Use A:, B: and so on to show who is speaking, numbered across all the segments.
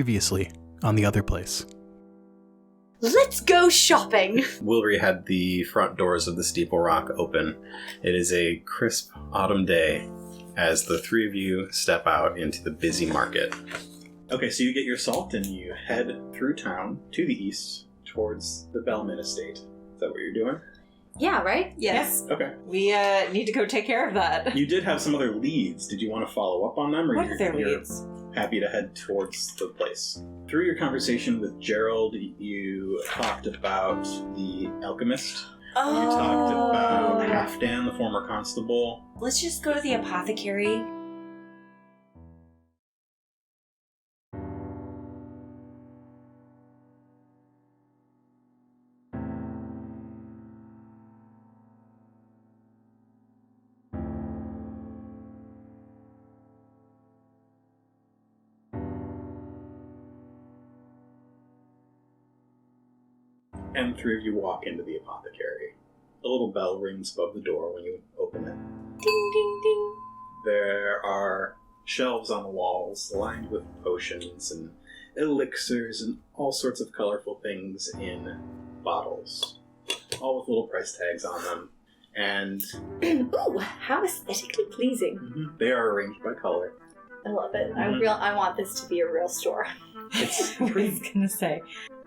A: Previously on the Otherplace.
B: Let's go shopping!
C: Wilbury had the front doors of the Steeple Rock open. It is a crisp autumn day as the three of you step out into the busy market. Okay, so you get your salt and you head through town to the east towards the Belmin estate. Is that what you're doing?
B: Yeah, right?
D: Yes.
C: Okay.
D: We need to go take care of that.
C: You did have some other leads. Did you want to follow up on them? Or
D: What are their leads?
C: Happy to head towards the place. Through your conversation with Gerald, you talked about the alchemist.
D: Oh.
C: You talked about Halfdan, the former constable.
D: Let's just go to the apothecary.
C: And the three of you walk into the apothecary. A little bell rings above the door when you open it.
D: Ding, ding, ding.
C: There are shelves on the walls lined with potions and elixirs and all sorts of colorful things in bottles. All with little price tags on them. And
B: Ooh, how aesthetically pleasing.
C: they are arranged by color.
B: I love it.
C: Mhm.
B: I want this to be a real store.
C: It's
D: I was
C: pretty,
D: gonna say.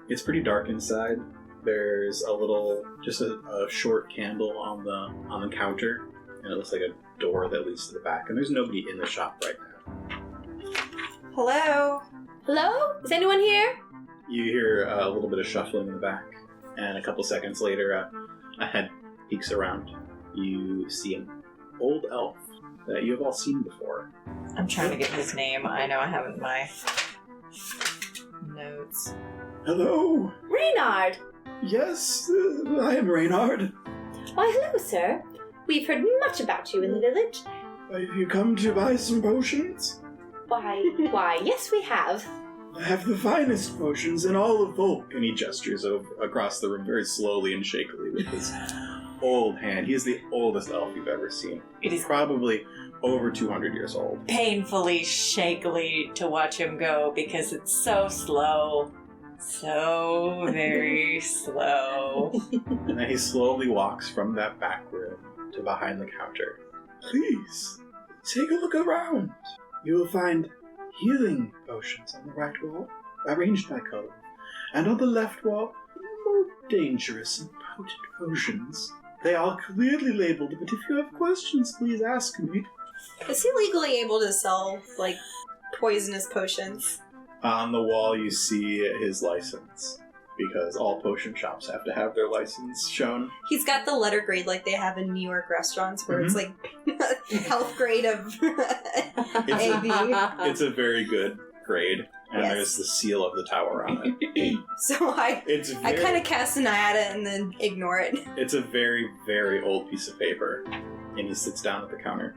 C: it's pretty dark inside. There's just a short candle on the counter, and it looks like a door that leads to the back. And there's nobody in the shop right now.
D: Hello?
B: Hello? Is anyone here?
C: You hear a little bit of shuffling in the back, and a couple seconds later, a head peeks around. You see an old elf that you have all seen before.
D: I'm trying to get his name. I know I have it in my notes.
C: Hello.
B: Reynard!
C: Yes, I am Reynard.
B: Why, hello, sir. We've heard much about you in the village.
C: Have you come to buy some potions?
B: Why, yes, we have.
C: I have the finest potions in all of Volk. And he gestures across the room very slowly and shakily with his old hand. He is the oldest elf you've ever seen.
D: It is
C: Probably over 200 years old.
D: painfully shakily to watch him go because it's so slow. So very slow.
C: And then he slowly walks from that back room to behind the counter. Please, take a look around. You will find healing potions on the right wall, arranged by color. And on the left wall, more dangerous and potent potions. They are clearly labeled, but if you have questions, please ask me.
E: Is he legally able to sell, like, poisonous potions?
C: On the wall, you see his license, because all potion shops have to have their license shown.
E: He's got the letter grade like they have in New York restaurants where it's like health grade of AB.
C: It's a very good grade, and
E: Yes.
C: there's the seal of the tower on it.
E: So I kind of cast an eye at it and then ignore it.
C: It's a very, very old piece of paper, and he sits down at the counter.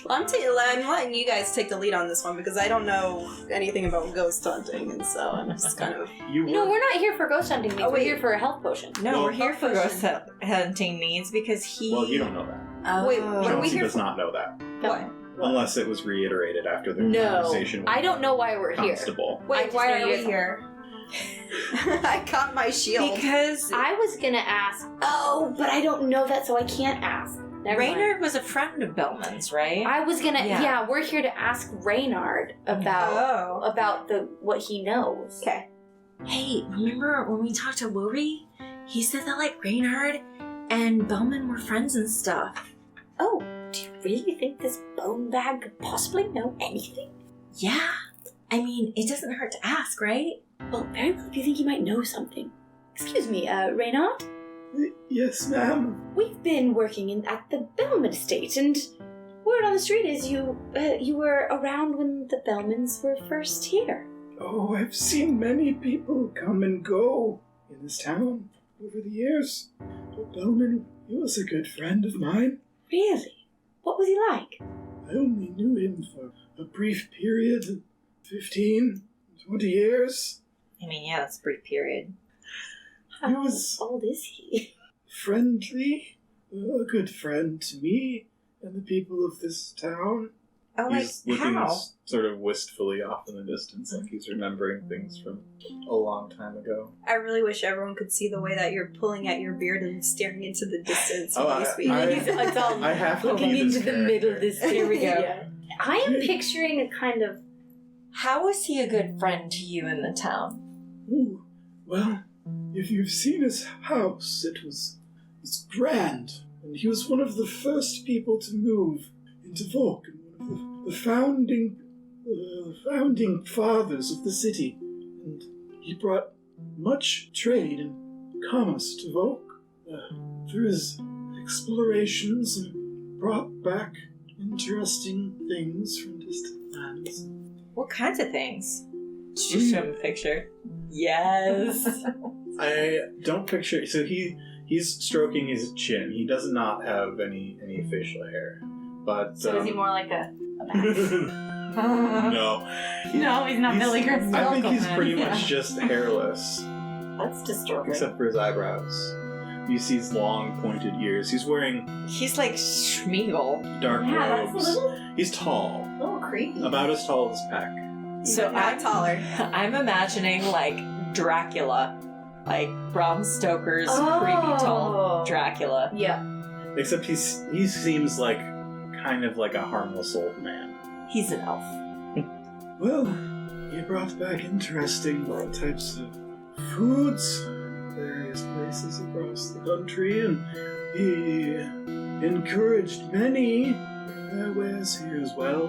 E: Well, I'm letting you guys take the lead on this one because I don't know anything about ghost hunting, and so I'm just kind of...
B: No, we're not here for ghost hunting needs.
E: Oh,
B: we're
E: wait.
B: here for a health potion.
D: No,
C: Well,
D: we're here for
E: potion.
D: ghost hunting needs because he...
C: Well, you don't know that.
D: Oh.
E: Wait, what are we
C: Chauncey
E: here
C: does
E: for?
C: not know that,
E: What?
C: unless it was reiterated after the
B: No,
C: conversation with
B: I don't know why we're here.
C: Constable.
B: I
E: Wait,
B: just
E: why
B: know
E: are
B: you
E: we
B: guys-
E: here? I got my shield.
D: Because
B: I was gonna ask, but I don't know that, so I can't ask. Never mind.
D: Reynard was a friend of Belmin's, right?
B: I was gonna,
D: Yeah.
B: we're here to ask Reynard about what he knows.
E: Okay.
D: Hey, remember when we talked to Wilbury? He said that, like, Reynard and Belmin were friends and stuff.
B: Oh, do you really think this bone bag could possibly know anything?
D: Yeah. I mean, it doesn't hurt to ask, right?
B: Well, very well, if you think he might know something. Excuse me, Reynard?
C: Yes, ma'am.
B: We've been working at the Belmin estate, and word on the street is you were around when the Belmins were first here.
C: Oh, I've seen many people come and go in this town over the years. But Belmin, he was a good friend of mine.
B: Really? What was he like?
C: I only knew him for a brief period, 15, 20 years.
D: I mean, yeah, that's a brief period.
C: He was
B: How old is he?
C: friendly, a good friend to me and the people of this town.
E: Oh, like,
C: He's looking
E: how?
C: sort of wistfully off in the distance, like he's remembering things from a long time ago.
E: I really wish everyone could see the way that you're pulling at your beard and staring into the distance
C: Oh,
E: when you speak.
B: It's all
C: I have to
B: looking
C: be
B: into
C: this
B: the middle of
C: character.
B: this. Here we go. Yeah. I am picturing a kind of.
D: How was he a good friend to you in the town?
C: Ooh, well, if you've seen his house, it's grand, and he was one of the first people to move into Volk, and one of the founding fathers of the city, and he brought much trade and commerce to Volk through his explorations, and brought back interesting things from distant lands.
D: What kinds of things? Did you show him a picture? Yes.
C: I don't picture. So he's stroking his chin. He does not have any facial hair, but
B: So is he more like a man?
C: no.
B: No, he's not Billy Griffin.
C: I think he's
B: Man.
C: pretty much just hairless,
B: That's disturbing.
C: except for his eyebrows. You see his long pointed ears. He's wearing
D: He's like Schmeagol.
C: dark
B: Yeah, that's a
C: robes.
B: little,
C: He's tall,
B: creepy.
C: about as tall as Peck.
D: So
E: not taller.
D: I'm imagining like Dracula, like Bram Stoker's
B: Oh.
D: creepy tall Dracula.
B: Yeah.
C: Except he seems like kind of like a harmless old man.
D: He's an elf.
C: Well, he brought back interesting types of foods, various places across the country, and he encouraged many in their wares here as well.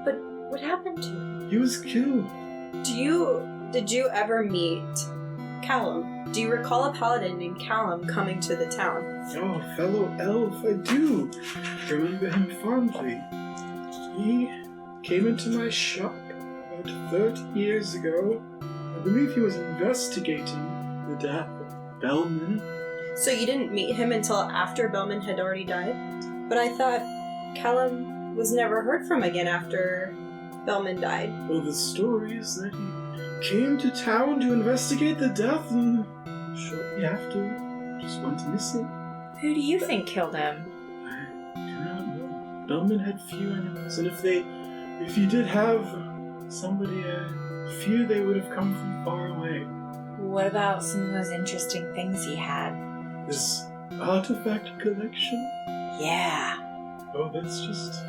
B: But what happened to him?
C: He was killed.
E: Did you ever meet Callum? Do you recall a paladin named Callum coming to the town?
C: Oh, fellow elf, I do remember him fondly. He came into my shop about 30 years ago. I believe he was investigating the death of Belmin.
E: So you didn't meet him until after Belmin had already died? But I thought Callum was never heard from again after Belmin died.
C: Well, the story is that he came to town to investigate the death and shortly after just went missing.
D: Who do you think killed him?
C: I do not know. Belmin had few enemies, and if he did have somebody, I fear they would have come from far away.
D: What about some of those interesting things he had?
C: This artifact collection?
D: Yeah.
C: Oh, that's just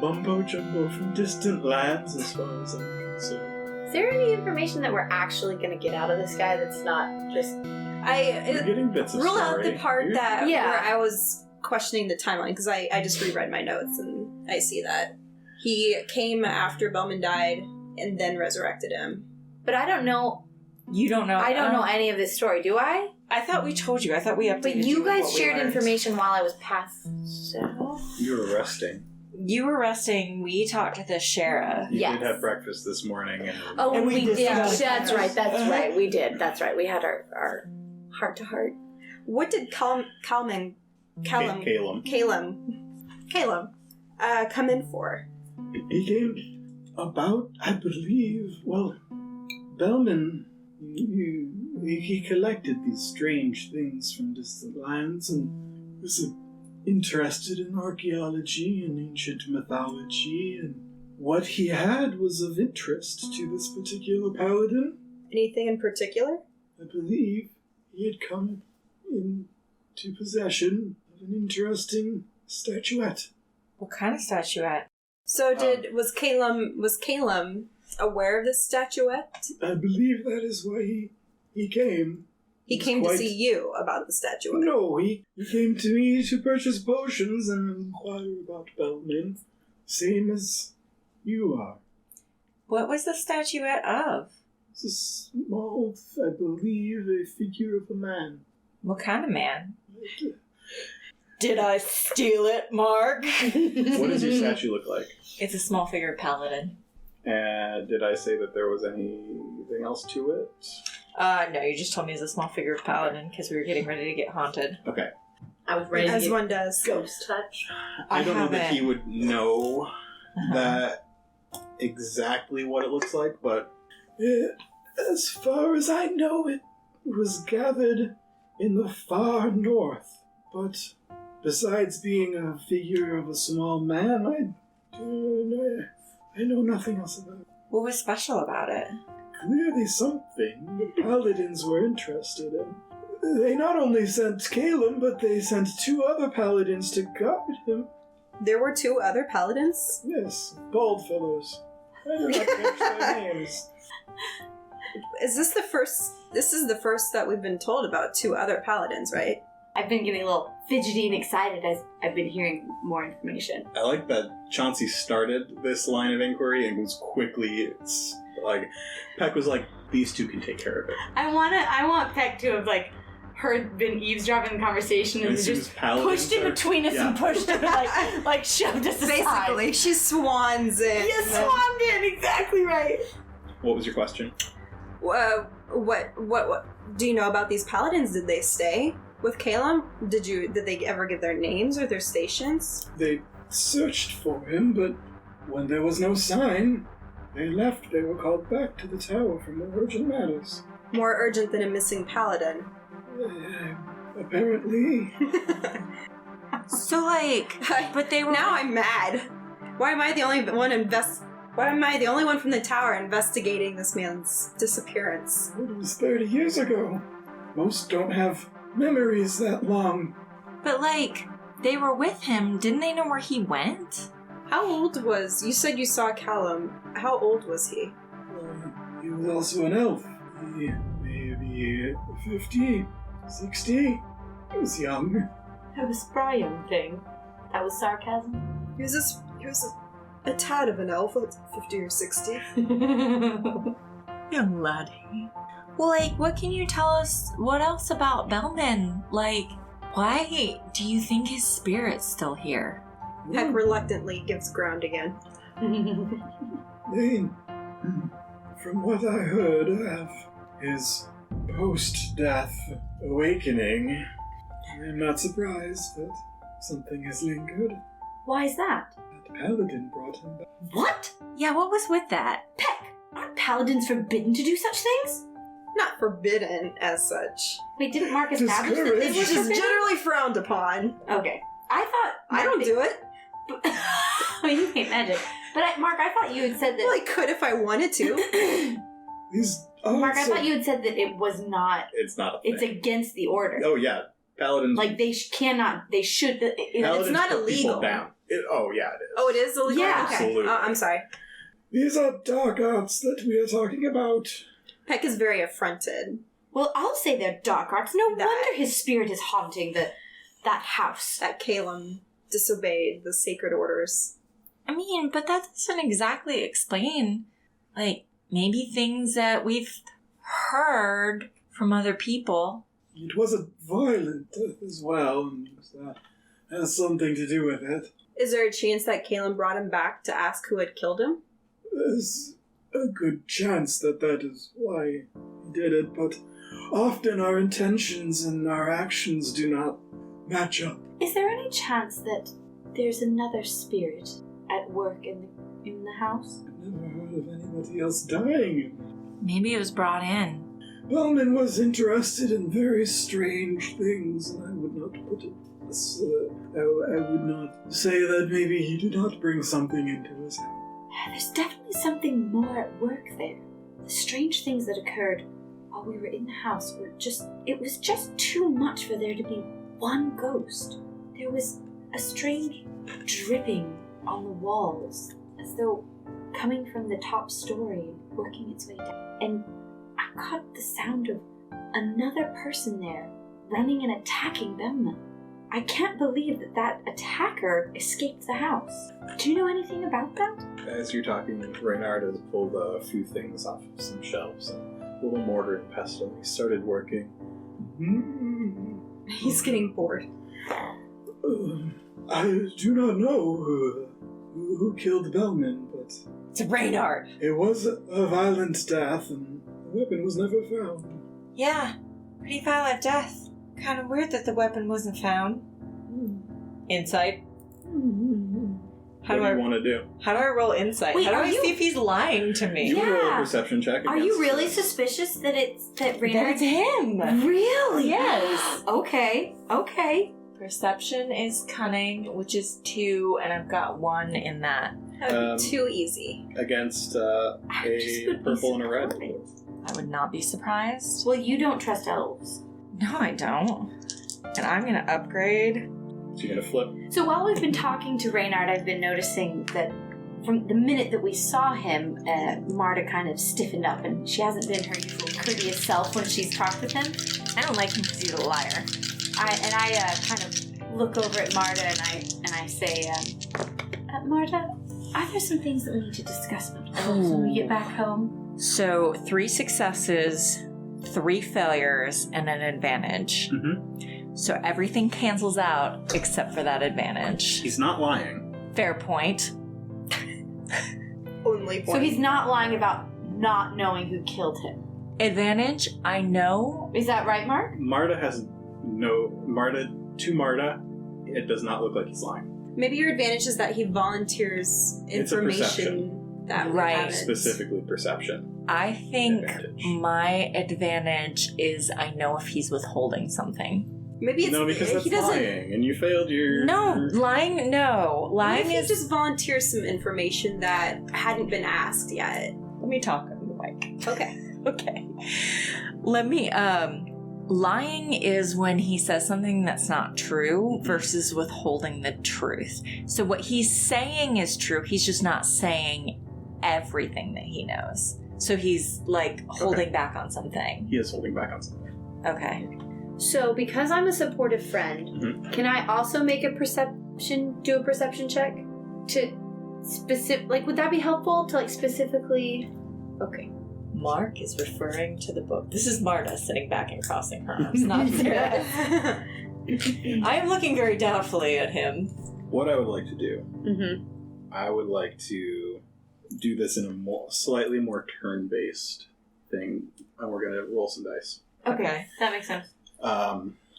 C: mumbo jumbo from distant lands as far as I'm concerned.
B: Is there any information that we're actually going to get out of this guy that's not just...
C: You're getting bits of
E: Rule
C: story.
E: out the part
C: You're-
E: that
B: Yeah.
E: where I was questioning the timeline, because I just reread my notes and I see that he came after Belmin died and then resurrected him.
B: But I don't know...
D: You don't know.
B: I don't know any of this story, do I?
D: I thought we told you. I thought we updated
B: But
D: you
B: you
D: with
B: guys
D: what we
B: shared
D: learned.
B: information while I was passed out.
C: You were resting.
D: You were resting. We talked to the sheriff.
C: You
B: Yes.
C: did have breakfast this morning, and
B: Oh,
D: And we
B: we did.
D: discussed-
B: That's right. That's right. We did. That's right. We had our heart to heart.
E: What did Calum come in for?
C: He came about, I believe, well, Belmin, he collected these strange things from distant lands and was interested in archaeology and ancient mythology, and what he had was of interest to this particular paladin.
E: Anything in particular?
C: I believe he had come into possession of an interesting statuette.
D: What kind of statuette?
E: So was Calum aware of this statuette?
C: I believe that is why he came.
E: He
C: It's
E: came
C: quite-
E: to see you about the statuette.
C: No, he came to me to purchase potions and inquire about Belmin, same as you are.
D: What was the statuette of?
C: It's a small, I believe, a figure of a man.
D: What kind of man? Did I steal it, Mark?
C: What does your statue look like?
D: It's a small figure paladin.
C: And did I say that there was anything else to it?
D: No, you just told me it's a small figure of paladin because we were getting ready to get haunted.
C: Okay.
B: I was ready to
E: As
B: get
E: one does.
B: ghost touch.
C: I don't know that
D: haven't-
C: he would know
D: Uh-huh.
C: that exactly what it looks like, but as far as I know, it was gathered in the far north. But besides being a figure of a small man, I know nothing else about it.
D: What was special about it?
C: Clearly something the paladins were interested in. They not only sent Calum, but they sent 2 other paladins to guard him.
E: There were 2 other paladins?
C: Yes, bald fellows. I do not catch their names.
E: Is this the first... This is the first that we've been told about 2 other paladins, right?
B: I've been getting a little fidgety and excited as I've been hearing more information.
F: I like that Chauncey started this line of inquiry and was quickly, it's like, Peck was like, these 2 can take care of it.
B: I want Peck to have been eavesdropping the conversation and
F: As soon
B: just
F: as paladins
B: pushed in
F: are-
B: between us
F: yeah.
B: and pushed him like shoved us aside.
E: Basically, she swans in.
B: Yes, swanmed in, exactly right.
F: What was your question?
E: What do you know about these paladins? Did they stay with Calum? Did they ever give their names or their stations?
C: They searched for him, but when there was no sign, they left. They were called back to the tower for more urgent matters.
E: More urgent than a missing paladin.
C: Apparently.
D: So, but they were...
E: Now I'm mad. Why am I the only one from the tower investigating this man's disappearance?
C: It was 30 years ago. Most don't have memories that long.
D: But, they were with him. Didn't they know where he went?
E: How old was... You said you saw Callum. How old was he?
C: He was also an elf. He may be 50, 60. He was young.
B: That was Brian thing. That was sarcasm.
E: He was a tad of an elf, like 50 or 60.
D: Young laddie. Well, what can you tell us? What else about Belmin? Why do you think his spirit's still here?
E: Peck reluctantly gives ground again.
C: They, from what I heard of his post-death awakening, I'm not surprised that something has lingered.
B: Why is that?
C: That paladin brought him back.
B: What?
D: Yeah, what was with that?
B: Peck, aren't paladins forbidden to do such things?
E: Not forbidden as such.
B: Wait, didn't Mark establish that they were
E: It's just
B: forbidden?
E: generally frowned upon.
B: Okay. I thought...
E: I don't do it.
B: You can't magic. But Mark, I thought you had said
E: Well, I
B: that...
E: could if I wanted to.
C: These
B: Mark, I
C: also-
B: thought you had said that it was not...
F: It's not a thing.
B: It's against the order.
F: Oh, yeah. Paladins...
B: They cannot... They should...
F: Paladins
E: it's not
F: put people
E: illegal.
F: down. Oh, yeah, it is.
E: Oh, it is illegal?
B: Yeah.
E: Okay.
F: Absolutely.
E: I'm sorry.
C: These are dark arts that we are talking about.
E: Peck is very affronted.
B: Well, I'll say they're dark arts. No
E: That-
B: wonder his spirit is haunting that house.
E: That Calum disobeyed the sacred orders.
D: I mean, but that doesn't exactly explain, maybe things that we've heard from other people.
C: It was a violent death as well, and that has something to do with it.
E: Is there a chance that Calum brought him back to ask who had killed him?
C: There's a good chance that is why he did it, but often our intentions and our actions do not match up.
B: Is there any chance that there's another spirit at work in the house?
C: I've never heard of anybody else dying.
D: Maybe it was brought in.
C: Belmin was interested in very strange things, and I would not put it. I would not say that maybe he did not bring something into his house.
B: There's definitely something more at work there. The strange things that occurred while we were in the house it was just too much for there to be one ghost. There was a strange dripping on the walls, as though coming from the top story and working its way down. And I caught the sound of another person there running and attacking Belmin. I can't believe that attacker escaped the house. Do you know anything about that?
F: As you're talking, Reynard has pulled a few things off of some shelves and a little mortar and pestle. He started working.
E: He's getting bored.
C: I do not know who killed Belmin, but
D: It's Reynard.
C: it was a violent death, and the weapon was never found.
D: Yeah, pretty violent death. Kind of weird that the weapon wasn't found. Insight.
F: What do you want to do?
D: How do I roll insight?
B: Wait,
D: how do
B: are
D: I
B: you-
D: see if he's lying to me?
F: You can roll
B: Yeah.
F: a perception check.
B: Are you
F: against
B: really
F: it.
B: suspicious that
D: That
B: Reynard...
D: it's him.
B: Really?
D: Yes.
B: Okay.
D: Perception is cunning, which is 2, and I've got 1 in that.
E: That would be too easy.
F: Against
B: I
F: a
B: just would be
F: purple and a red.
B: surprised.
D: I would not be surprised.
B: Well, you don't trust elves.
D: No, I don't. And I'm gonna upgrade.
F: So you're gonna flip.
B: So while we've been talking to Reynard, I've been noticing that from the minute that we saw him, Marda kind of stiffened up, and she hasn't been her usual courteous self when she's talked with him.
D: I don't like him because he's a liar.
B: I kind of look over at Marda and I say, Marda, are there some things that we need to discuss about elves when we get back home?
D: So 3 successes, 3 failures, and an advantage.
F: Mm-hmm.
D: So everything cancels out except for that advantage.
F: He's not lying.
D: Fair point.
E: Only point.
B: So he's not lying about not knowing who killed him.
D: Advantage, I know.
B: Is that right, Mark?
F: To Marda, it does not look like he's lying.
E: Maybe your advantage is that he volunteers
F: It's a
E: information
F: perception.
E: that we
D: Right.
E: haven't.
F: Specifically perception.
D: I think
F: Advantage.
D: my advantage is I know if he's withholding something.
E: Maybe it's
F: No, because that's
E: he doesn't.
F: lying, and you failed your...
D: No, lying, no.
E: What if
D: Lying
E: he
D: is...
E: just volunteers some information that hadn't been asked yet?
D: Let me talk on the mic.
E: Okay.
D: Okay. Let me, lying is when he says something that's not true versus withholding the truth. So what he's saying is true, he's just not saying everything that he knows. So he's, like, holding back on something.
F: He is holding back on something.
D: Okay.
B: So because I'm a supportive friend,
F: Mhm.
B: can I also make a perception check to specific? Like, would that be helpful to specifically? Okay.
D: Mark is referring to the book. This is Marda sitting back and crossing her arms, not Sarah. I am looking very doubtfully at him.
F: What I would like to do,
B: Mm-hmm.
F: I would like to do this in a slightly more turn-based thing, and we're going to roll some dice.
B: Okay, that makes sense.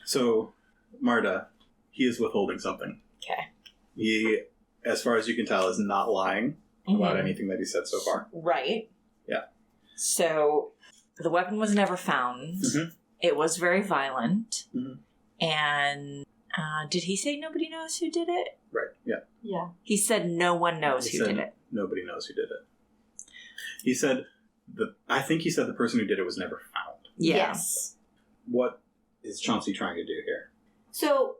F: So, Marda, he is withholding something.
D: Okay.
F: He, as far as you can tell, is not lying about anything that he said so far.
D: Right.
F: Yeah.
D: So, the weapon was never found.
F: Mhm.
D: It was very violent.
F: Mhm.
D: And did he say nobody knows who did it?
F: Right, yeah.
B: Yeah.
D: He said no one knows
F: He
D: who
F: said
D: did it.
F: nobody knows who did it. He said, I think he said the person who did it was never found.
D: Yeah.
B: Yes.
F: What is Chauncey trying to do here?
B: So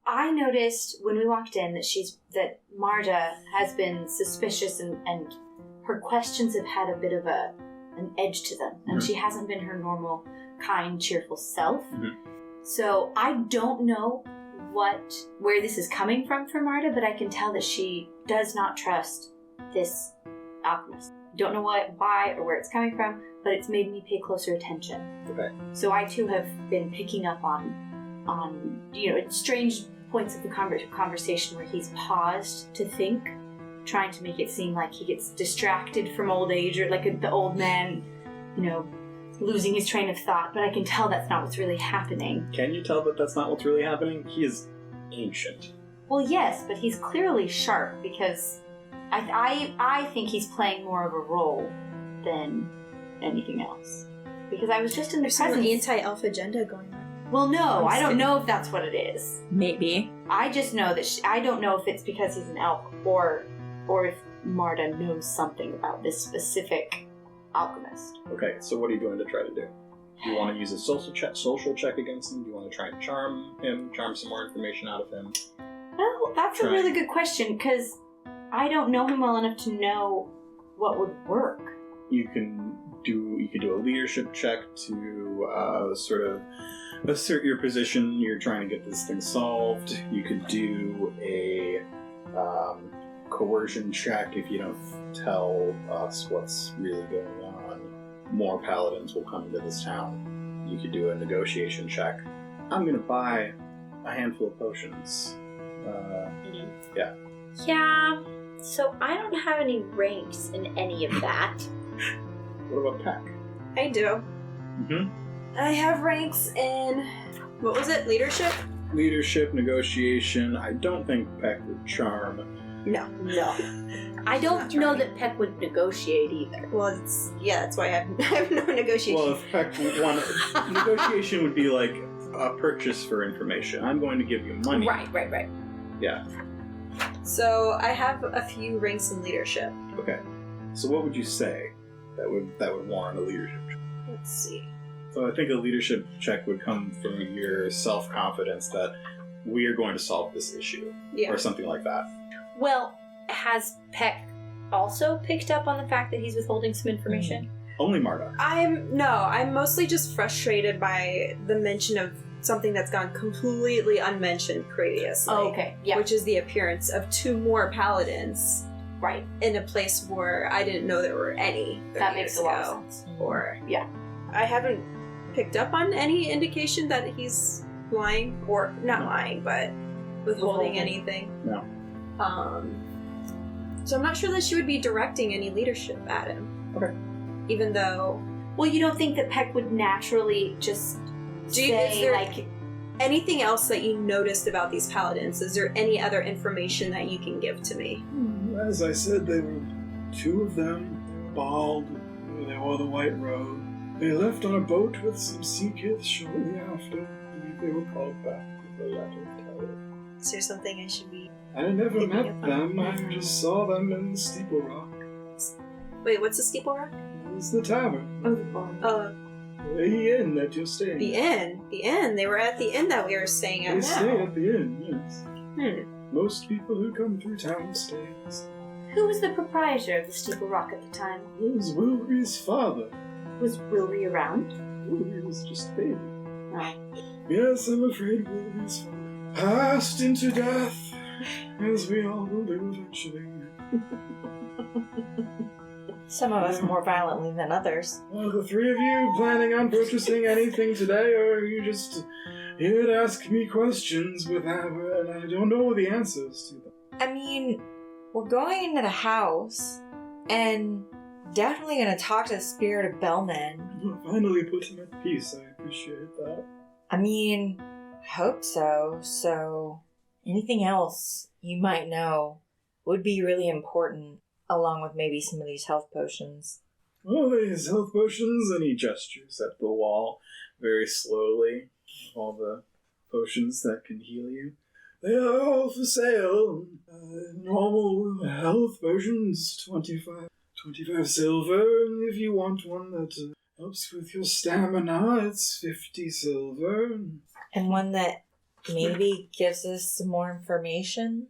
B: I noticed when we walked in that Marda has been suspicious and her questions have had a bit of an edge to them, and
F: Mhm.
B: she hasn't been her normal, kind, cheerful self.
F: Mhm.
B: So I don't know where this is coming from for Marda, but I can tell that she does not trust this alchemist. Don't know why or where it's coming from, but it's made me pay closer attention.
F: Okay.
B: So I too have been picking up on strange points of the conversation where he's paused to think, trying to make it seem like he gets distracted from old age, or like the old man, losing his train of thought. But I can tell that's not what's really happening.
F: Can you tell that that's not what's really happening? He is ancient.
B: Well, yes, but he's clearly sharp because I think he's playing more of a role than anything else. Because I was just in the
E: There's some
B: presence.
E: anti-elf agenda going on.
B: Well, no, I don't know if that's what it is.
D: Maybe.
B: I just know that I don't know if it's because he's an elf or if Marda knows something about this specific alchemist.
F: Okay, so what are you going to try to do? Do you want to use a social check against him? Do you want to try and charm some more information out of him?
B: Well, that's a really good question because I don't know him well enough to know what would work.
F: You can do a leadership check to sort of assert your position. You're trying to get this thing solved. You could do a coercion check. If you don't tell us what's really going on, more paladins will come into this town. You could do a negotiation check. I'm going to buy a handful of potions.
B: Yeah, so I don't have any ranks in any of that.
F: What about Peck?
E: I do.
F: Mm-hmm.
E: I have ranks in... What was it? Leadership?
F: Leadership, negotiation. I don't think Peck would charm.
E: No.
B: I don't
E: Not
B: know
E: trying.
B: that Peck would negotiate either.
E: Well, that's why I have no negotiation.
F: Well, if Peck wanted... negotiation would be like a purchase for information. I'm going to give you money.
E: Right.
F: Yeah.
E: So I have a few ranks in leadership.
F: Okay. So what would you say that would warrant a leadership check?
E: Let's see.
F: So I think a leadership check would come from your self-confidence that we are going to solve this issue.
E: Yeah.
F: Or something like that.
B: Well, has Peck also picked up on the fact that he's withholding some information?
F: Only Marda.
E: I'm mostly just frustrated by the mention of something that's gone completely unmentioned previously.
B: Oh, okay. Yeah.
E: Which is the appearance of 2 more paladins.
B: Right.
E: In a place where I didn't know there were any.
B: That makes a lot of sense.
E: Or
B: Yeah.
E: I haven't picked up on any indication that he's lying, or not lying, but withholding anything.
F: No.
E: So I'm not sure that she would be directing any leadership at him.
F: Okay.
E: Even though...
B: Well, you don't think that Peck would naturally just
E: is
B: say,
E: there
B: like...
E: anything else that you noticed about these paladins? Is there any other information that you can give to me?
C: As I said, they were 2 of them, bald, they wore the white robe. They left on a boat with some sea kiths shortly after. I believe they were called back with a letter of title.
E: Is there something I should be...
C: I never
E: Picking
C: met
E: up on-
C: them, I just saw them in the Steeple Rock.
E: Wait, what's the Steeple Rock?
C: It was the tavern.
B: Oh, the bar.
C: The inn that you're staying
E: The
C: at.
E: inn. The inn. They were at the inn that we were staying at
C: They
E: now.
C: stay at the inn, yes.
E: Hmm.
C: Most people who come through town stay at the
B: Who was the proprietor of the Steeple Rock at the time?
C: It was Wilbury's father.
B: Was Wilbury around?
C: Wilbury was just a baby.
B: Oh.
C: Yes, I'm afraid Wilbury's father passed into death, as we all will do eventually.
D: Some of us more violently than others.
C: Are the 3 of you planning on purchasing anything today, or are you just here to ask me questions and I don't know the answers to them?
D: I mean, we're going into the house and definitely going to talk to the spirit of Belmin.
C: You finally put him at peace, I appreciate that.
D: I mean, hope so. So, anything else you might know would be really important, along with maybe some of these health potions.
C: Well, these health potions, and he gestures at the wall very slowly. All the potions that can heal you. They are all for sale. Normal health potions, 25 silver, and if you want one that helps with your stamina, it's 50 silver.
D: And one that maybe gives us some more information?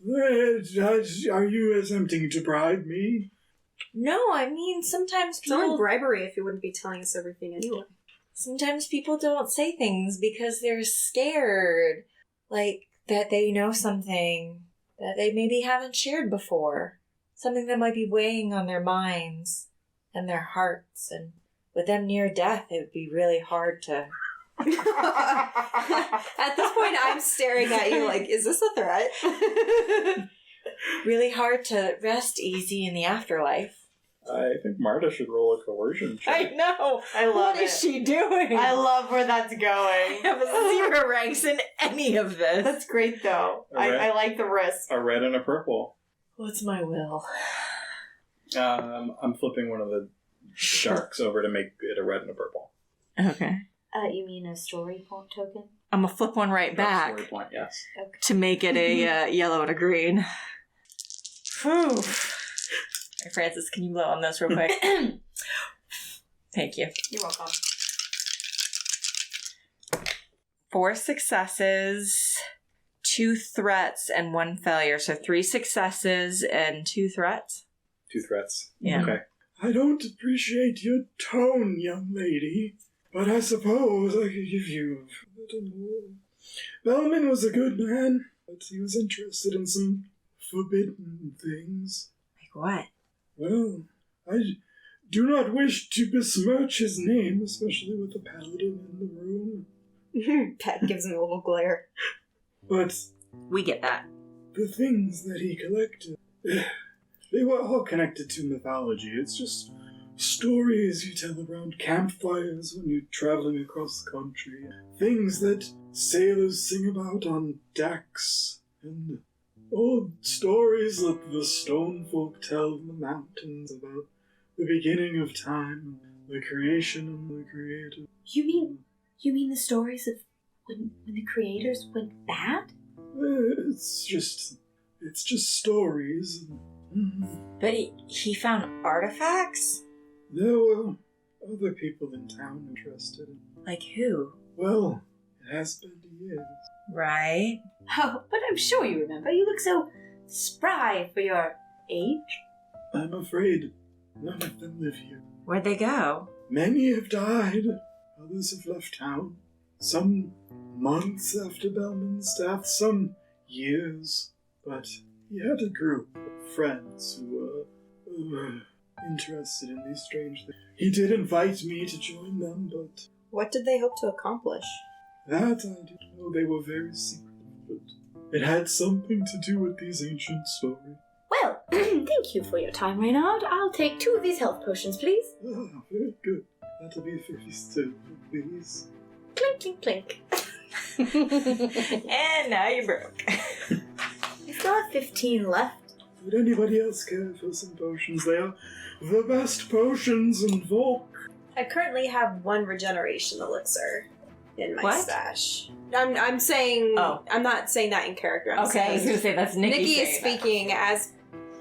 C: Are you attempting to bribe me?
D: No, I mean, sometimes
E: It's only
D: people...
E: bribery if you wouldn't be telling us everything anyway.
D: Sometimes people don't say things because they're scared. Like, that they know something that they maybe haven't shared before. Something that might be weighing on their minds and their hearts. And with them near death, it would be really hard to...
E: At this point, I'm staring at you like, is this a threat?
D: really hard to rest easy in the afterlife.
F: I think Marda should roll a coercion check.
D: know.
G: I love
D: What
G: it.
D: is she doing?
G: I love where that's
D: I
G: going.
D: have 0 ranks in any of this.
G: That's great, though. I like the risk.
F: A red and a purple.
D: What's my will?
F: I'm flipping one of the sharks over to make it a red and a purple.
D: Okay.
B: You mean a story point token?
D: I'm gonna flip one right back
F: Story point, yes.
B: Okay.
D: to make it a yellow and a green. Whew. Hey, Francis, can you blow on those real quick? Thank you.
G: You're welcome.
D: 4 successes, 2 threats, and 1 failure. So 3 successes and 2 threats.
F: 2 threats.
D: Yeah.
F: Okay.
C: I don't appreciate your tone, young lady, but I suppose I could give you a little more. Belmin was a good man, but he was interested in some forbidden things.
D: Like what?
C: Well, I do not wish to besmirch his name, especially with the paladin in the room,
E: Peck gives him a little glare.
C: but
D: We get that.
C: the things that he collected, they were all connected to mythology. It's just stories you tell around campfires when you're traveling across the country. Things that sailors sing about on decks. And old stories that the stone folk tell in the mountains about the beginning of time, the creation and the creator.
B: You mean the stories of when the creators went bad?
C: It's just stories.
D: But he found artifacts?
C: There were other people in town interested in.
D: Like who?
C: Well, it has been years.
D: Right.
B: Oh, but I'm sure you remember. You look so spry for your age.
C: I'm afraid none of them live here.
D: Where'd they go?
C: Many have died. Others have left town. Some months after Belmin's death, some years. But he had a group of friends who were interested in these strange things. He did invite me to join them, but...
E: What did they hope to accomplish?
C: That I didn't know. They were very secretive, but it had something to do with these ancient stories.
B: Well, thank you for your time, Reynard. I'll take 2 of these health potions, please.
C: Ah, very good. That'll be 50 still, please.
B: Clink, clink, clink.
D: And now you're broke.
B: I still have 15 left.
C: Would anybody else care for some potions? They are the best potions in Volk.
E: I currently have 1 regeneration elixir in my
D: What?
E: stash. I'm saying...
D: Oh.
E: I'm not saying that in character. I'm
D: Okay, I was
E: saying
D: gonna say that's Nikki.
E: Nikki is
D: saying that.
E: speaking as...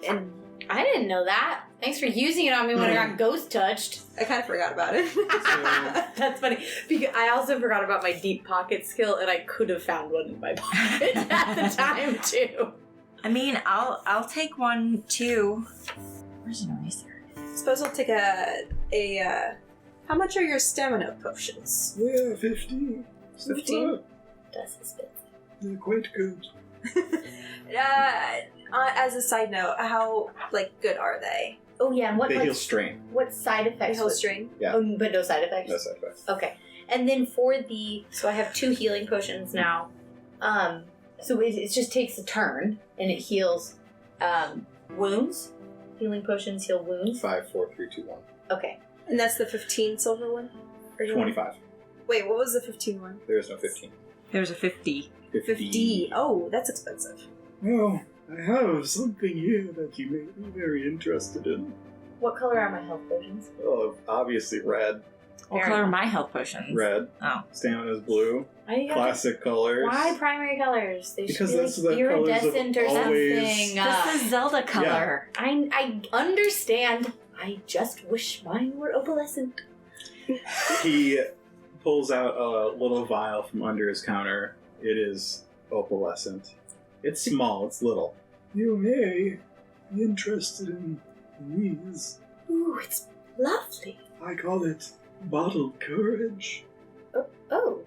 E: And
B: I didn't know that. Thanks for using it on me when I got ghost touched.
E: I kind of forgot about it.
G: That's funny. Because I also forgot about my deep pocket skill, and I could have found one in my pocket at the time too.
D: I mean, I'll take 1 too. Where's an eraser?
E: Suppose I'll take a how much are your stamina potions?
C: Yeah, 50.
E: 15?
B: That's expensive.
C: They're quite good.
E: As a side note, how good are they?
B: Oh yeah, and what
F: They heal strain.
B: what side
E: They
B: effects?
E: heal
B: would-
E: strain.
F: Yeah.
B: Oh, but no side effects.
F: No side effects.
B: Okay, and then for so I have 2 healing potions now. So it just takes a turn and it heals wounds. Healing potions heal wounds.
F: 5, 4, 3, 2, 1.
B: Okay.
E: And that's the 15 silver one? Or you-
F: 25.
E: Wait, what was the 15 one?
F: There is no 15.
D: There's a 50.
E: 50. Oh, that's expensive.
C: Well, I have something here that you may be very interested in.
B: What color are my health potions?
F: Oh, obviously red.
D: What
B: Fair
D: color are
B: enough.
D: my health potions?
F: Red.
D: Oh.
F: Stamina's blue.
B: Why do you have to-
F: Classic colors.
B: Why primary colors? They
F: Because
B: should be
F: that's
B: like
F: the colors of
B: iridescent or
F: always-
B: something.
D: That's the Zelda color.
B: I understand. I just wish mine were opalescent.
F: He pulls out a little vial from under his counter. It is opalescent. It's small, it's little.
C: You may be interested in these.
B: Ooh, it's lovely.
C: I call it bottled courage.
B: Oh,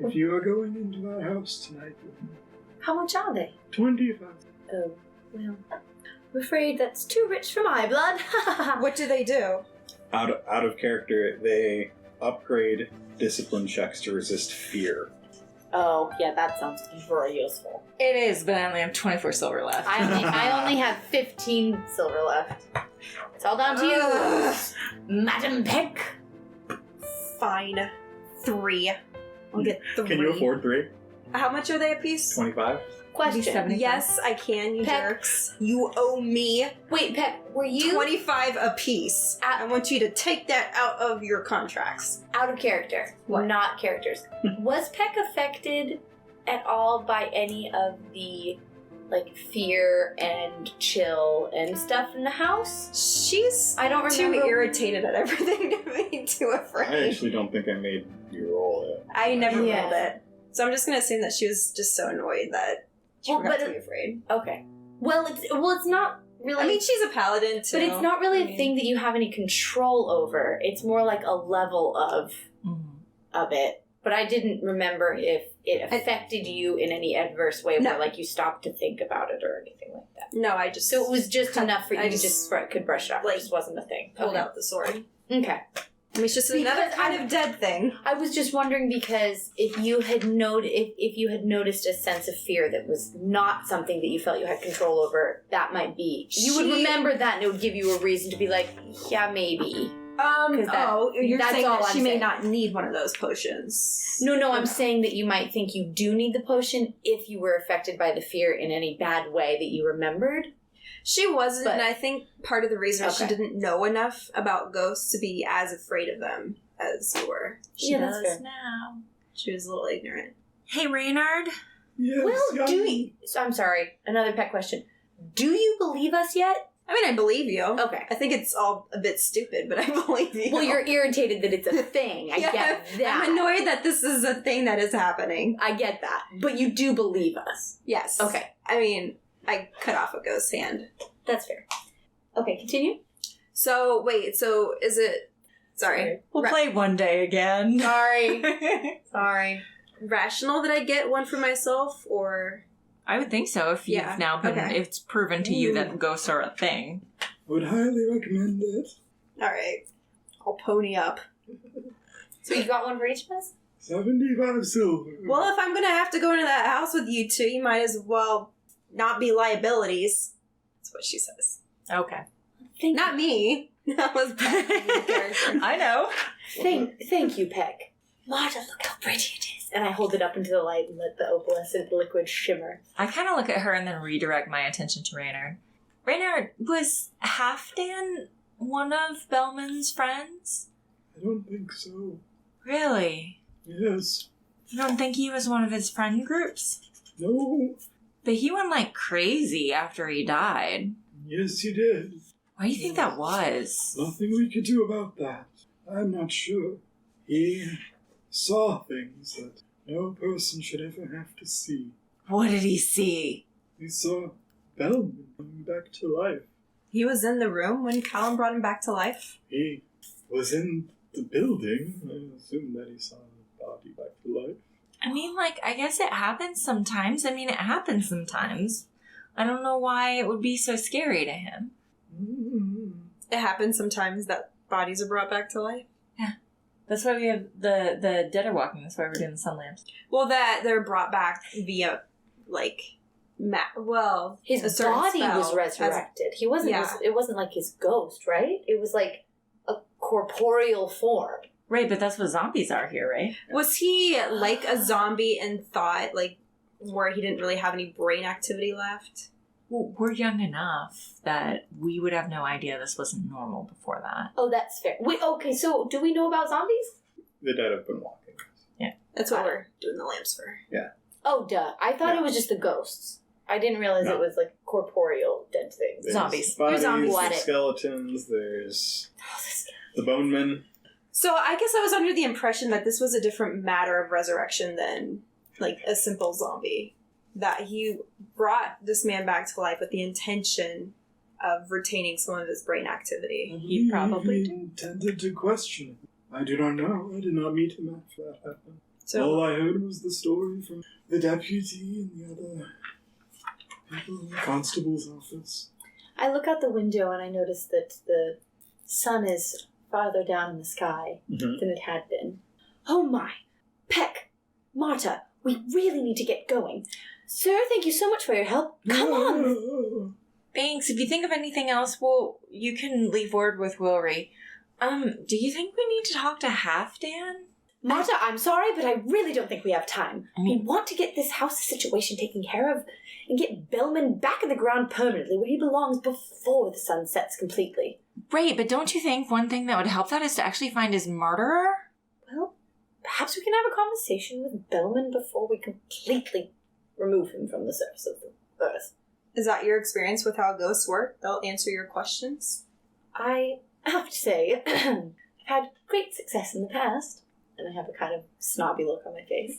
C: If you are going into that house tonight with me,
B: how much are they?
C: 25.
B: Oh, well, I'm afraid that's too rich for my blood.
E: What do they do?
F: Out of character, they upgrade discipline checks to resist fear.
G: Oh, yeah, that sounds very useful.
D: It is, but I only have 24 silver left.
B: I only have 15 silver left. It's all down to you, Madam Peck.
E: Fine. 3. I'll get 3.
F: Can you afford 3?
E: How much are they a piece?
F: 25?
B: Question.
D: 75.
E: Yes, I can, you
B: Peck.
E: jerks. You owe me
B: Wait, Peck, were you
E: 25 a piece. I want you to take that out of your contracts.
B: out of character?
E: What?
B: Not characters. Was Peck affected at all by any of the fear and chill and stuff in the house?
E: She's
B: I don't
E: too
B: remember.
E: irritated at everything to be too
F: I
E: afraid.
F: actually don't think I made you roll it.
E: I never
B: Yeah.
E: rolled it. So I'm just gonna assume that she was just so annoyed that she
B: Well,
E: forgot
B: but
E: to be afraid.
B: Okay. Well, it's not really.
E: I mean, she's a paladin too.
B: but it's not really
E: I
B: a
E: mean-
B: thing that you have any control over. It's more like a level of it. But I didn't remember if it affected you in any adverse way,
E: No.
B: where you stopped to think about it or anything like that.
E: No, I just
B: So it was just enough for you
E: I
B: to
E: just,
B: just could brush it off. It just wasn't a thing.
E: pulled
B: Okay.
E: out the sword.
B: Okay.
E: I mean, it's just another
B: Because
E: kind of dead thing.
B: I was just wondering because if you had if you had noticed a sense of fear that was not something that you felt you had control over, that might be. You would
E: She-
B: remember that and it would give you a reason to be like, yeah, maybe. 'Cause that-
E: You're
B: that's
E: saying
B: all
E: that
B: I'm
E: she may
B: saying.
E: not need one of those potions.
B: No, I'm saying that you might think you do need the potion if you were affected by the fear in any bad way that you remembered.
E: She wasn't,
B: But-
E: and I think part of the reason is she
B: Okay.
E: didn't know enough about ghosts to be as afraid of them as you were.
B: Yeah, that's fair.
D: now.
E: She was a little ignorant.
D: Hey, Reynard.
C: Yes,
G: Well,
C: young-
G: I'm sorry, another pet question. Do you believe us yet?
E: I mean, I believe you.
G: Okay.
E: I think it's all a bit stupid, but I believe you.
G: Well, you're irritated that it's a thing. I
E: Yeah,
G: get that.
E: I'm annoyed that this is a thing that is happening.
G: I get that. But you do believe us.
E: Yes.
G: Okay.
E: I mean, I cut off a ghost's hand.
G: That's fair. Okay, continue.
E: So, wait, so is it... Sorry.
D: We'll play one day again.
G: Sorry. Sorry.
E: Rational that I get one for myself, or...
D: I would think so if you've
E: Yeah,
D: now been,
E: okay.
D: it's proven to you that ghosts are a thing.
C: I would highly recommend it.
E: Alright. I'll pony up.
G: So you got one for each of us?
C: 75 silver.
E: Well, if I'm gonna have to go into that house with you two, you might as well not be liabilities. That's what she says.
D: Okay.
E: Not me. That was Peck, the character.
D: I know.
B: Thank you, Peck.
G: Marda, look how pretty it is. And I hold it up into the light and let the opalescent liquid shimmer.
D: I kind of look at her and then redirect my attention to Reynard. Reynard, was Halfdan one of Belmin's friends?
C: I don't think so.
D: Really?
C: Yes.
D: You don't think he was one of his friend groups?
C: No.
D: But he went like crazy after he died.
C: Yes, he did.
D: Why do you think that was?
C: Nothing we could do about that. I'm not sure. He saw things that no person should ever have to see.
D: What did he see?
C: He saw Belmin coming back to life.
E: He was in the room when Callum brought him back to life.
C: He was in the building. I assume that he saw the body back to life.
D: I mean, like, I guess it happens sometimes. I mean, it happens sometimes. I don't know why it would be so scary to him.
E: It happens sometimes that bodies are brought back to life.
D: That's why we have the dead are walking. That's why we're doing the sun lamps.
E: Well, that they're brought back via, like,
G: His
E: a certain
G: body
E: spell
G: was resurrected. He wasn't.
E: Yeah.
G: It wasn't like his ghost, right? It was like a corporeal form.
D: Right, but that's what zombies are here, right?
E: Was he like a zombie and thought, like, where he didn't really have any brain activity left?
D: Well, we're young enough that we would have no idea this wasn't normal before that.
G: Oh, that's fair. Wait, okay, so do we know about zombies?
F: The dead have been walking.
E: That's what we're doing the lamps for.
G: Oh, duh. I thought it was just the ghosts. I didn't realize
F: No.
G: it was like corporeal dead things.
F: There's
D: Zombies.
F: Bodies,
E: zombies.
G: What
F: there's
G: it-
F: skeletons, there's
G: Oh, this-
F: the bone men.
E: So I guess I was under the impression that this was a different matter of resurrection than, like, a simple zombie. That he brought this man back to life with the intention of retaining some of his brain activity.
D: He probably
C: he
D: did.
C: intended to question him. I do not know. I did not meet him after that happened.
E: So
C: All I heard was the story from the deputy and the other people in the constable's office.
B: I look out the window and I notice that the sun is farther down in the sky
F: Mhm.
B: than it had been. Oh my! Peck! Marta! We really need to get going. Sir, thank you so much for your help. Come on!
D: Thanks. If you think of anything else, well, you can leave word with Wilry. Do you think we need to talk to Halfdan?
B: Marta, I'm sorry, but I really don't think we have time.
D: I mean-
B: We want to get this house situation taken care of and get Belmin back in the ground permanently where he belongs before the sun sets completely.
D: Right, but don't you think one thing that would help that is to actually find his murderer?
B: Well, perhaps we can have a conversation with Belmin before we completely remove him from the surface of the earth.
E: is that your experience with how ghosts work? They'll answer your questions?
B: I have to say, I've had great success in the past, and I have a kind of snobby look on my face.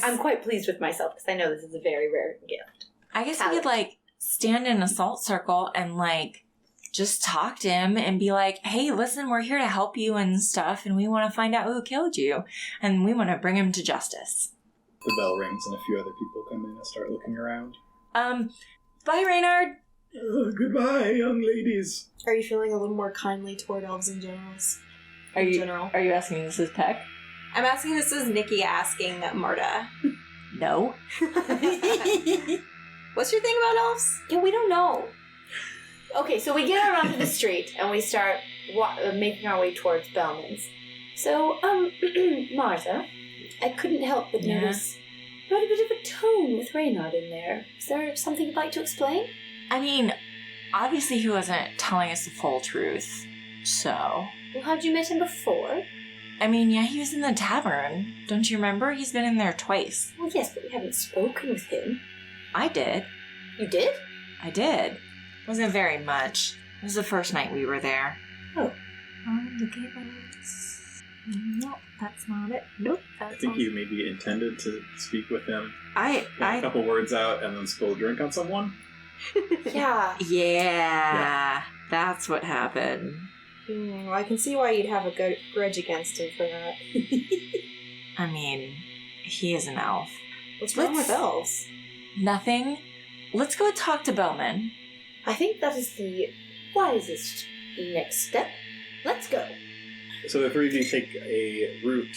B: I'm quite pleased with myself because I know this is a very rare gift.
D: I guess we could, like, stand in a salt circle and, like, just talk to him and be like, hey, listen, we're here to help you and stuff, and we want to find out who killed you, and we want to bring him to justice.
F: The bell rings and a few other people come in and start looking around.
D: Bye, Reynard.
C: Goodbye, young ladies.
E: Are you feeling a little more kindly toward elves in general?
D: Are you asking this is Peck?
E: I'm asking this as Nikki asking Marda.
D: No.
E: What's your thing about elves?
B: Yeah, we don't know. Okay, so we get out onto the street and we start making our way towards Belmin's. So, Marta, I couldn't help but
D: Yeah.
B: notice you had a bit of a tone with Reynard in there. Is there something you'd like to explain?
D: I mean, obviously he wasn't telling us the full truth, so...
B: Well, had you met him before?
D: I mean, yeah, he was in the tavern. Don't you remember? He's been in there twice.
B: Well, yes, but we haven't spoken with him.
D: I did.
B: You did?
D: I did. Wasn't very much. It was the first night we were there.
B: Oh.
D: The gateways. Nope, that's not it. Nope, that's
F: I think you maybe intended to speak with him,
D: I
F: get a couple words out, and then spill a drink on someone.
B: Yeah.
D: Yeah, that's what happened.
E: I can see why you'd have a grudge against him for that.
D: I mean, he is an elf.
E: What's wrong with elves?
D: Nothing. Let's go talk to Belmin.
B: I think that is the wisest next step. Let's go.
F: So the three of you take a route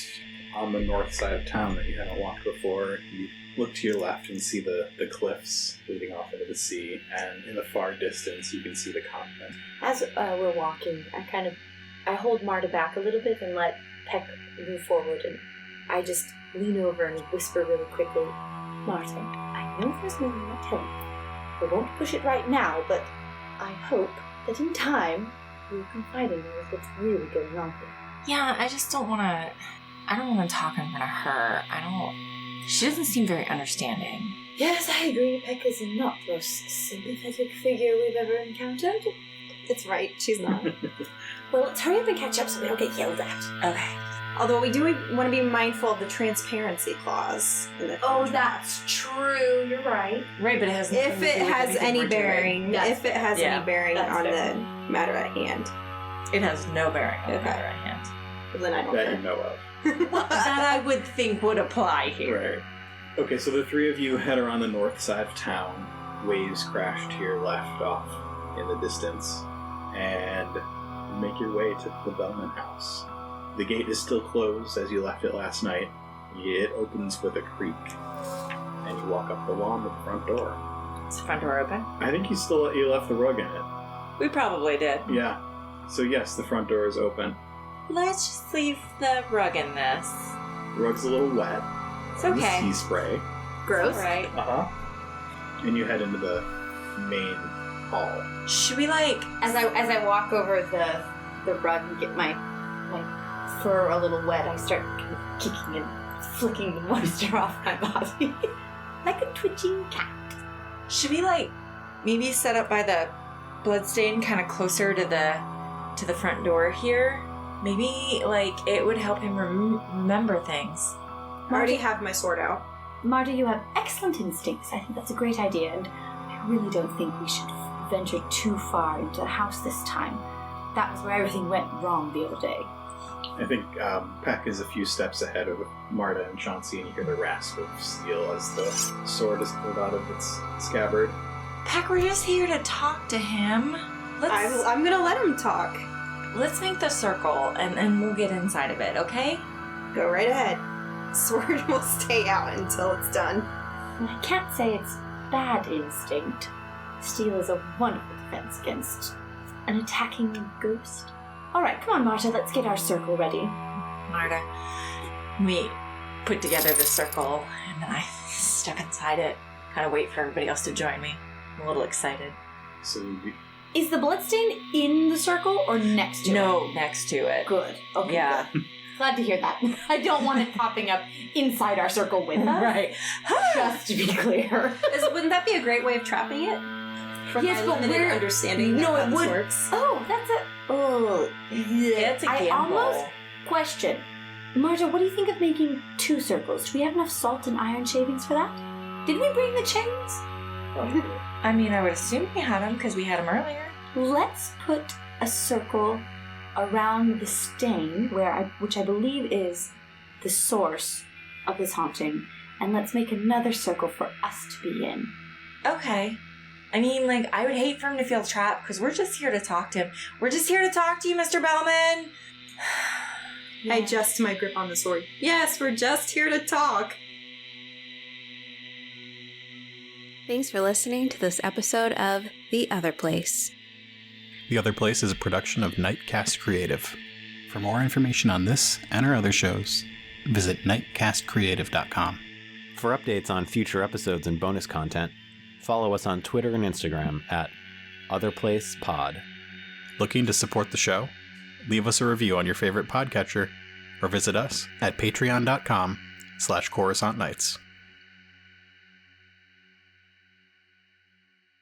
F: on the north side of town that you hadn't walked before. You look to your left and see the cliffs leading off into the sea, and in the far distance you can see the continent.
B: As we're walking, I hold Marda back a little bit and let Peck move forward, and I just lean over and whisper really quickly, Marta, I know there's no more telling. I won't push it right now, but I hope that in time you'll confide in me with what's really going on here.
D: Yeah, I just don't want to... I don't want to talk in front of her. She doesn't seem very understanding.
B: Yes, I agree. Peck is not the most sympathetic figure we've ever encountered.
E: It's right, she's not.
B: Well, let's hurry up and catch up so we don't get yelled at.
D: Okay.
E: Although we do want to be mindful of the transparency clause. In the
B: Oh, that's true. You're right.
D: Right, but it has
E: if it has any bearing,
B: That's
E: any bearing
B: That's
E: on
B: fair.
E: the matter at hand,
D: It has no bearing on the
E: Okay.
D: matter at hand.
E: well, then I don't
F: That you
E: care.
F: know of.
D: That I would think would apply here.
F: Right. Okay, so the three of you head around the north side of town. Waves crash to your left off in the distance, and make your way to the Belmin house. The gate is still closed as you left it last night. It opens with a creak, and you walk up the lawn to the front door.
D: Is the front door open?
F: I think you left the rug in it.
D: We probably did.
F: Yeah. So yes, the front door is open.
D: Let's just leave the rug in this.
F: The rug's a little wet.
D: It's okay.
F: Sea spray.
B: Gross.
D: Right.
F: And you head into the main hall.
D: Should we
B: As I walk over the rug and get my fur a little wet, I start kind of kicking and flicking the moisture off my body. Like a twitching cat.
D: Should we maybe set up by the bloodstain kind of closer to the front door here? Maybe it would help him remember things.
E: I already have my sword out.
B: Marda, you have excellent instincts. I think that's a great idea, and I really don't think we should venture too far into the house this time. That was where everything went wrong the other day.
F: I think Peck is a few steps ahead of Marda and Chauncey, and you hear the rasp of steel as the sword is pulled out of its scabbard.
D: Peck, we're just here to talk to him.
E: I'm gonna let him talk.
D: Let's make the circle, and we'll get inside of it, okay?
E: Go right ahead. Sword will stay out until it's done.
B: I can't say it's bad instinct. Steel is a wonderful defense against an attacking ghost. All right, come on, Marta, let's get our circle ready.
D: Marda, we put together the circle, and then I step inside it, kind of wait for everybody else to join me. I'm a little excited.
F: So
B: Is the bloodstain in the circle or next to it?
D: No, next to it.
B: Good. Okay,
D: Yeah.
B: good. Glad to hear that. I don't want it popping up inside our circle with us.
D: Right.
B: Just to be clear.
E: Wouldn't that be a great way of trapping it? From
B: Yes,
E: my
B: but
E: limited
B: we're-
E: understanding
B: No,
E: of
B: it
E: how this
B: would-
E: works.
B: Oh, that's a... Oh.
D: Yeah, it's a
B: I
D: gamble.
B: almost... Question. Marta, what do you think of making 2 circles? Do we have enough salt and iron shavings for that? Did we bring the chains?
D: I mean, I would assume we had them because we had them earlier.
B: Let's put a circle around the stain, which I believe is the source of this haunting, and let's make another circle for us to be in.
D: Okay. I mean, I would hate for him to feel trapped because we're just here to talk to him. We're just here to talk to you, Mr. Belmin.
E: I adjust my grip on the sword. Yes, we're just here to talk.
H: Thanks for listening to this episode of The Other Place.
A: The Other Place is a production of Nightcast Creative. For more information on this and our other shows, visit nightcastcreative.com.
I: For updates on future episodes and bonus content, follow us on Twitter and Instagram at OtherplacePod.
A: Looking to support the show? Leave us a review on your favorite podcatcher or visit us at patreon.com/Coruscant Nights.